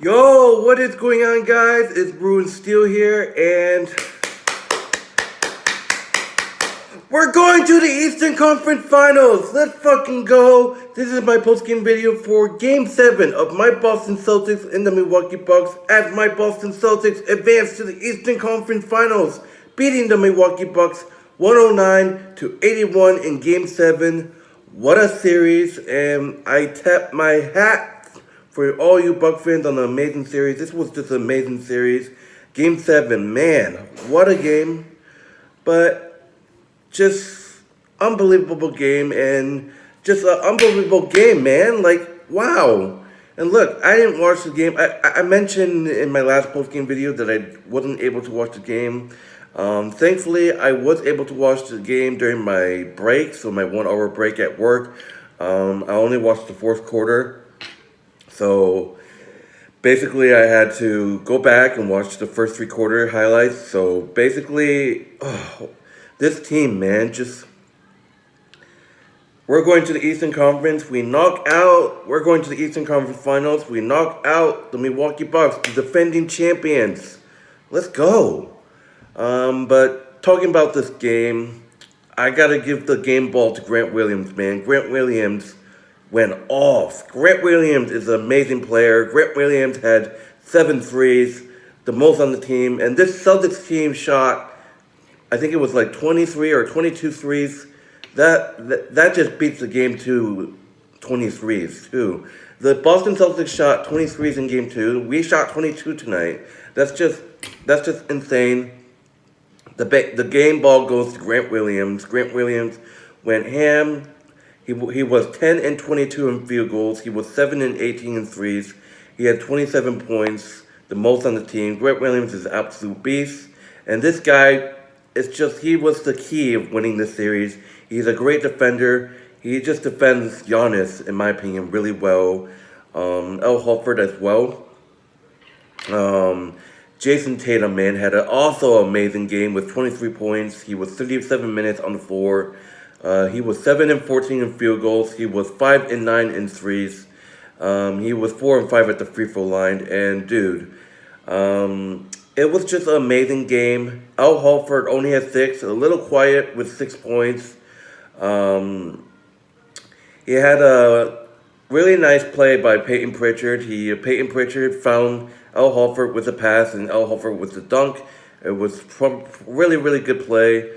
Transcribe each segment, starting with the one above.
Yo, what is going on, guys? It's Bruin Steel here, and we're going to the Eastern Conference Finals. Let's fucking go. This is my post-game video for Game 7 of my Boston Celtics and the Milwaukee Bucks as my Boston Celtics advance to the Eastern Conference Finals, beating the Milwaukee Bucks 109-81 in Game 7. What a series, and I tap my hat for all you Buck fans on an amazing series. This was just an amazing series. Game 7, man, what a game. But just unbelievable game, and just an unbelievable game, man. Like, wow. And look, I didn't watch the game. I mentioned in my last post-game video that I wasn't able to watch the game. Thankfully, I was able to watch the game during my break, so my 1 hour break at work. I only watched the fourth quarter. So basically, I had to go back and watch the first 3-quarter highlights. So basically, this team, man, we're going to the Eastern Conference. We're going to the Eastern Conference Finals. We knock out the Milwaukee Bucks, the defending champions. Let's go. But talking about this game, I got to give the game ball to Grant Williams, man. Grant Williams went off. Grant Williams is an amazing player. Grant Williams had 7 threes, the most on the team. And this Celtics team shot, I think it was like 23 or 22 threes. That just beats the game to 23s, too. The Boston Celtics shot 23s in game 2. We shot 22 tonight. That's just insane. The game ball goes to Grant Williams. Grant Williams went ham. He was 10 and 22 in field goals. He was 7 and 18 in threes. He had 27 points, the most on the team. Grant Williams is an absolute beast. And this guy, he was the key of winning this series. He's a great defender. He just defends Giannis, in my opinion, really well. Al Horford as well. Jason Tatum, man, had an also amazing game with 23 points. He was 37 minutes on the floor. He was 7 and 14 in field goals. He was 5 and 9 in threes. He was 4 and 5 at the free throw line. And dude, it was just an amazing game. Al Horford only had 6, a little quiet with 6 points. He had a really nice play by Peyton Pritchard. Peyton Pritchard found Al Horford with a pass and Al Horford with the dunk. It was really, really good play.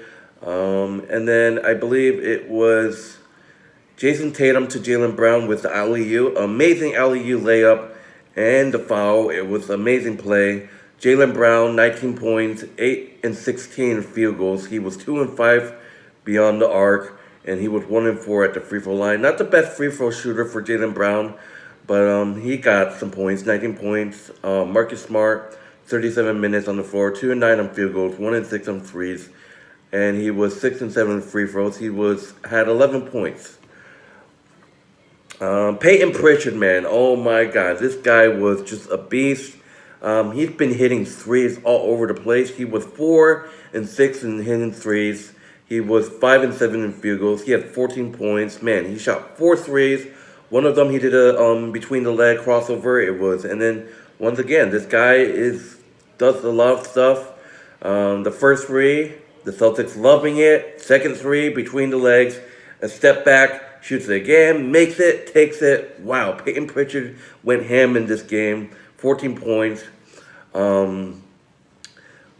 And then I believe it was Jason Tatum to Jaylen Brown with the alley-oop. Amazing alley-oop layup and the foul. It was an amazing play. Jaylen Brown, 19 points, 8 and 16 field goals. He was 2 and 5 beyond the arc, and he was 1 and 4 at the free throw line. Not the best free throw shooter for Jaylen Brown, but he got some points, 19 points. Marcus Smart, 37 minutes on the floor, 2 and 9 on field goals, 1 and 6 on threes. And he was 6 and 7 free throws. He had 11 points. Peyton Pritchard, man, oh my God, this guy was just a beast. He's been hitting threes all over the place. He was 4 and 6 in hitting threes. He was 5 and 7 in field goals. He had 14 points. Man, he shot 4 threes. One of them he did a between the leg crossover. And then once again, this guy does a lot of stuff. The first three, the Celtics loving it. Second 3 between the legs. A step back, shoots it again, makes it, takes it. Wow, Peyton Pritchard went ham in this game. 14 points. The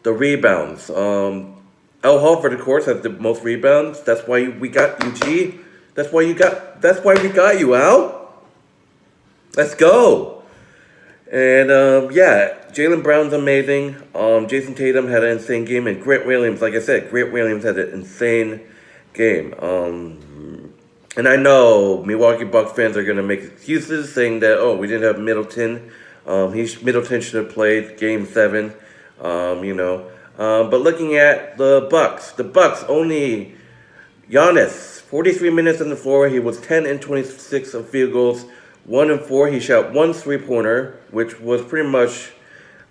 rebounds. Al Horford, of course, has the most rebounds. That's why we got you, G. That's why we got you, Al. Let's go. And, yeah, Jaylen Brown's amazing. Jason Tatum had an insane game. And Grant Williams, like I said, Grant Williams had an insane game. And I know Milwaukee Bucks fans are going to make excuses saying that, oh, we didn't have Middleton. Middleton should have played Game 7, But looking at the Bucks only Giannis, 43 minutes on the floor. He was 10 and 26 of field goals, 1 and 4. He shot 1 3-pointer, which was pretty much,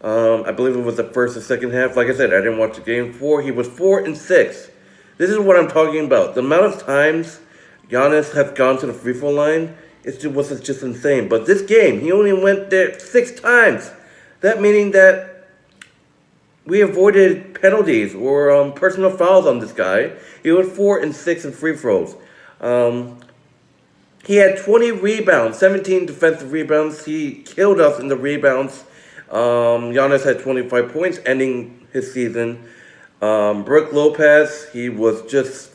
I believe it was the first or second half. Like I said, I didn't watch the game. He was 4 and 6. This is what I'm talking about. The amount of times Giannis has gone to the free throw line, was just insane. But this game, he only went there 6 times. That meaning that we avoided penalties or personal fouls on this guy. He was 4 and 6 in free throws. He had 20 rebounds, 17 defensive rebounds. He killed us in the rebounds. Giannis had 25 points, ending his season. Brook Lopez, he was just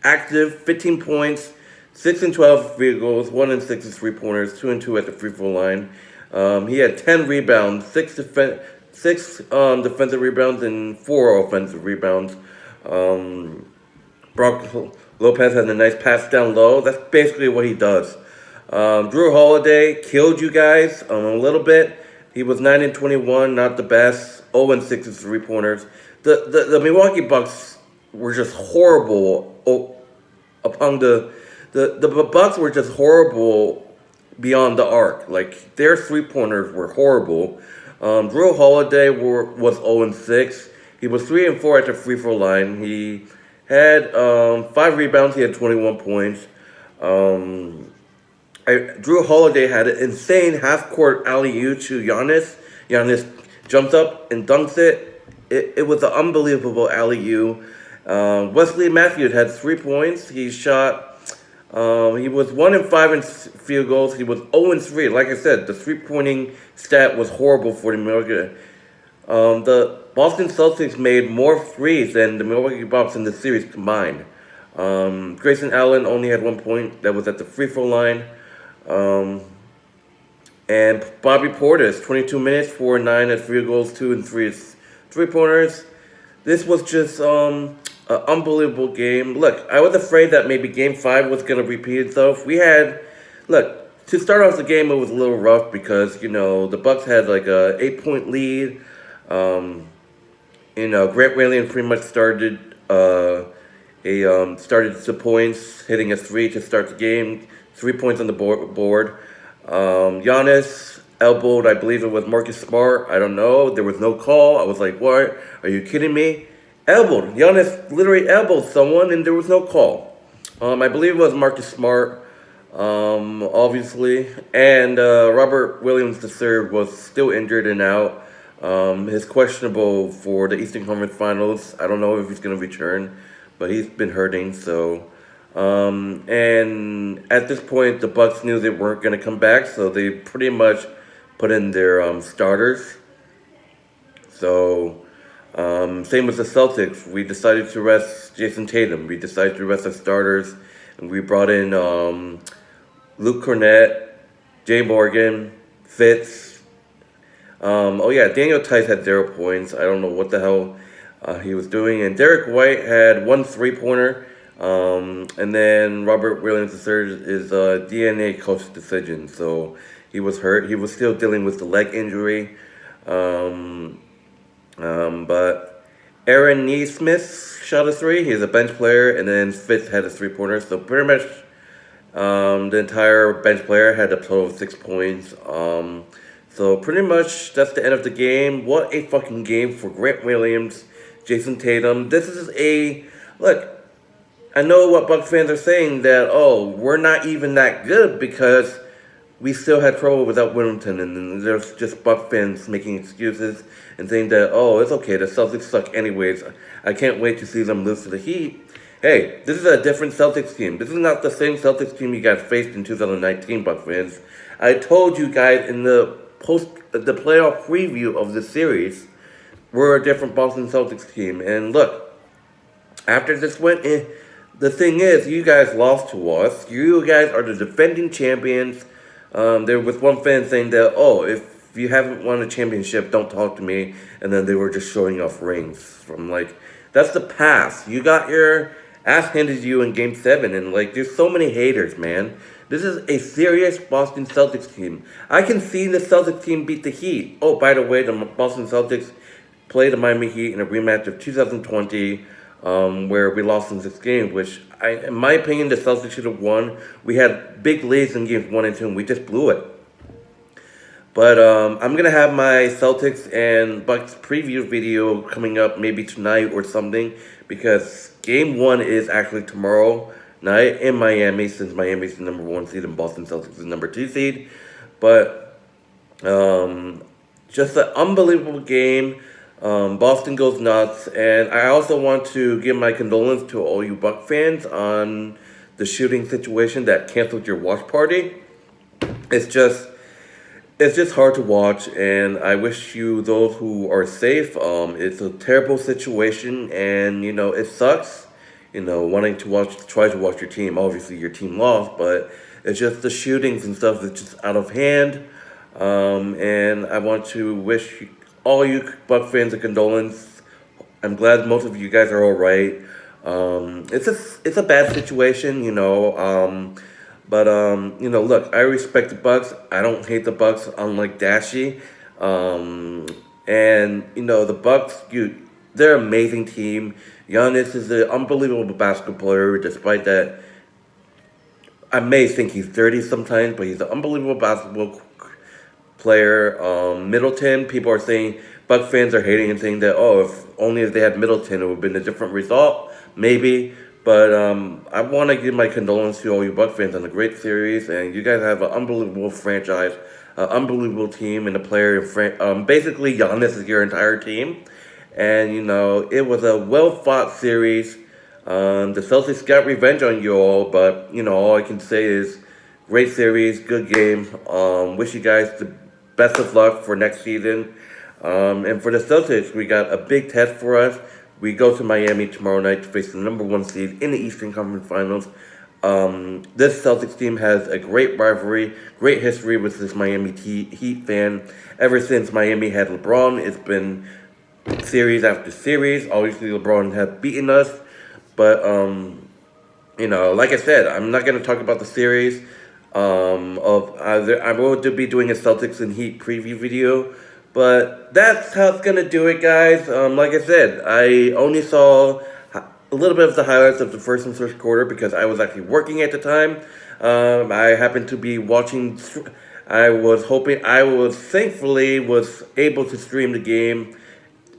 active, 15 points, 6 and 12 field goals, 1 and 6 as 3-pointers, 2 and 2 at the free throw line. He had 10 rebounds, 6 defensive rebounds, and 4 offensive rebounds. Brook Lopez had a nice pass down low. That's basically what he does. Drew Holiday killed you guys a little bit. He was 9 and 21, not the best. 0 and 6 as 3-pointers. The Milwaukee Bucks were just horrible. Upon the Bucks were just horrible beyond the arc. Like, their 3-pointers were horrible. Drew Holiday was 0 and 6. He was 3 and 4 at the free throw line. He had 5 rebounds. He had 21 points. Drew Holiday had an insane half-court alley-oop to Giannis. Giannis jumped up and dunked it. It was an unbelievable alley-oop. Wesley Matthews had 3 points. He shot. He was 1 and 5 in field goals. He was 0 and 3. Like I said, the 3-pointing stat was horrible for the Milwaukee. The Boston Celtics made more threes than the Milwaukee Bucks in the series combined. Grayson Allen only had 1 point. That was at the free throw line. And Bobby Portis, 22 minutes, 4 and 9 at field goals, 2 and 3 as 3-pointers. This was just an unbelievable game. Look, I was afraid that maybe Game 5 was going to repeat itself. To start off the game, it was a little rough because, the Bucks had like a 8-point lead. Grant Williams pretty much started the points, hitting a 3 to start the game. 3 points on the board. Giannis elbowed, I believe it was Marcus Smart. I don't know. There was no call. I was like, what? Are you kidding me? Elbowed. Giannis literally elbowed someone and there was no call. I believe it was Marcus Smart, obviously. And Robert Williams III was still injured and out. He's questionable for the Eastern Conference Finals. I don't know if he's going to return, but he's been hurting, so... and at this point, the Bucks knew they weren't going to come back, so they pretty much put in their starters. So, same with the Celtics. We decided to rest Jason Tatum. We decided to rest our starters, and we brought in Luke Cornett, Jay Morgan, Fitz. Daniel Tice had 0 points. I don't know what the hell he was doing. And Derek White had 1 3-pointer. And then Robert Williams III is a DNA coach decision. So he was hurt. He was still dealing with the leg injury. But Aaron Nesmith shot a 3. He's a bench player. And then Fitz had a 3-pointer. So pretty much the entire bench player had a total of 6 points. So pretty much that's the end of the game. What a fucking game for Grant Williams, Jason Tatum. This is look, I know what Bucks fans are saying that, we're not even that good because we still had trouble without Whittington. And there's just Bucks fans making excuses and saying that, it's okay, the Celtics suck anyways. I can't wait to see them lose to the Heat. Hey, this is a different Celtics team. This is not the same Celtics team you guys faced in 2019, Bucks fans. I told you guys in the playoff preview of the series, we're a different Boston Celtics team. And look, after this went in, the thing is, you guys lost to us. You guys are the defending champions. There was one fan saying that, if you haven't won a championship, don't talk to me. And then they were just showing off rings. That's the past. You got your ass handed to you in Game 7. And, there's so many haters, man. This is a serious Boston Celtics team. I can see the Celtics team beat the Heat. Oh, by the way, the Boston Celtics played the Miami Heat in a rematch of 2020, where we lost in 6 games, which, in my opinion, the Celtics should have won. We had big leads in games 1 and 2, and we just blew it. But I'm going to have my Celtics and Bucks preview video coming up maybe tonight or something, because Game 1 is actually tomorrow not in Miami, since Miami's the number 1 seed and Boston Celtics is the number 2 seed. But just an unbelievable game. Boston goes nuts, and I also want to give my condolences to all you Buck fans on the shooting situation that canceled your watch party. It's just it's just hard to watch, and I wish you those who are safe. It's a terrible situation, and it sucks. Wanting to try to watch your team. Obviously, your team lost, but it's just the shootings and stuff that's just out of hand. And I want to wish all you Buck fans a condolence. I'm glad most of you guys are all right. It's a bad situation. But look, I respect the Bucks. I don't hate the Bucks, unlike Dashy. And the Bucks, they're an amazing team. Giannis is an unbelievable basketball player, despite that. I may think he's dirty sometimes, but he's an unbelievable basketball player. Middleton, people are saying, Buck fans are hating and saying that, if they had Middleton, it would have been a different result. Maybe. But I want to give my condolences to all you Buck fans on a great series, and you guys have an unbelievable franchise, an unbelievable team, and a player. Basically, Giannis is your entire team, and it was a well-fought series. The Celtics got revenge on you all, but all I can say is, great series, good game. Wish you guys the best of luck for next season. And for the Celtics, we got a big test for us. We go to Miami tomorrow night to face the number 1 seed in the Eastern Conference Finals. This Celtics team has a great rivalry, great history with this Miami Heat fan. Ever since Miami had LeBron, it's been series after series. Obviously, LeBron has beaten us. But, like I said, I'm not going to talk about the series. I will be doing a Celtics and Heat preview video. But that's how it's going to do it, guys. Like I said, I only saw a little bit of the highlights of the first and third quarter because I was actually working at the time. I happened to be watching. I was thankfully was able to stream the game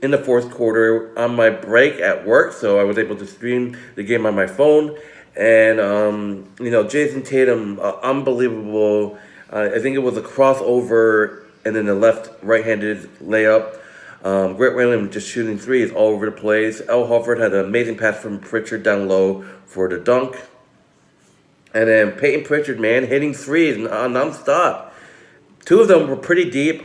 in the fourth quarter on my break at work. So I was able to stream the game on my phone. And, Jason Tatum, unbelievable. I think it was a crossover and then the right-handed layup. Grant Williams just shooting threes all over the place. Al Horford had an amazing pass from Pritchard down low for the dunk. And then Peyton Pritchard, man, hitting threes nonstop. Two of them were pretty deep.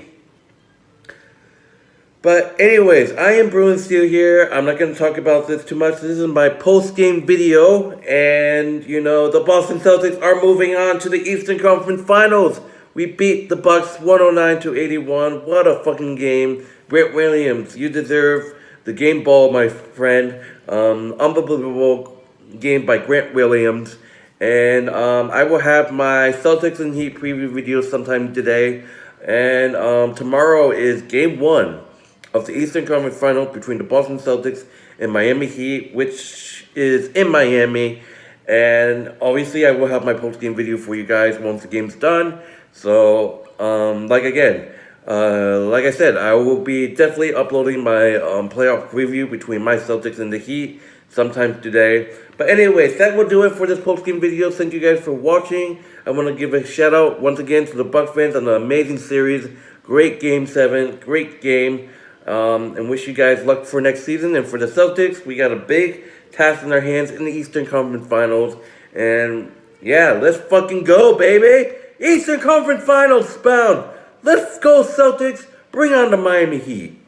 But anyways, I am Bruin Steel here. I'm not going to talk about this too much. This is my post-game video. And, the Boston Celtics are moving on to the Eastern Conference Finals. We beat the Bucks 109-81. What a fucking game. Grant Williams, you deserve the game ball, my friend. Unbelievable game by Grant Williams. And I will have my Celtics and Heat preview video sometime today. And tomorrow is Game 1 of the Eastern Conference Final between the Boston Celtics and Miami Heat, which is in Miami. And obviously, I will have my post-game video for you guys once the game's done. So, like I said, I will be definitely uploading my playoff preview between my Celtics and the Heat sometime today. But anyways, that will do it for this post-game video. Thank you guys for watching. I want to give a shout-out once again to the Bucks fans on the amazing series. Great Game 7. Great game. And wish you guys luck for next season. And for the Celtics, we got a big task in our hands in the Eastern Conference Finals. And, yeah, let's fucking go, baby! Eastern Conference Finals bound. Let's go, Celtics. Bring on the Miami Heat.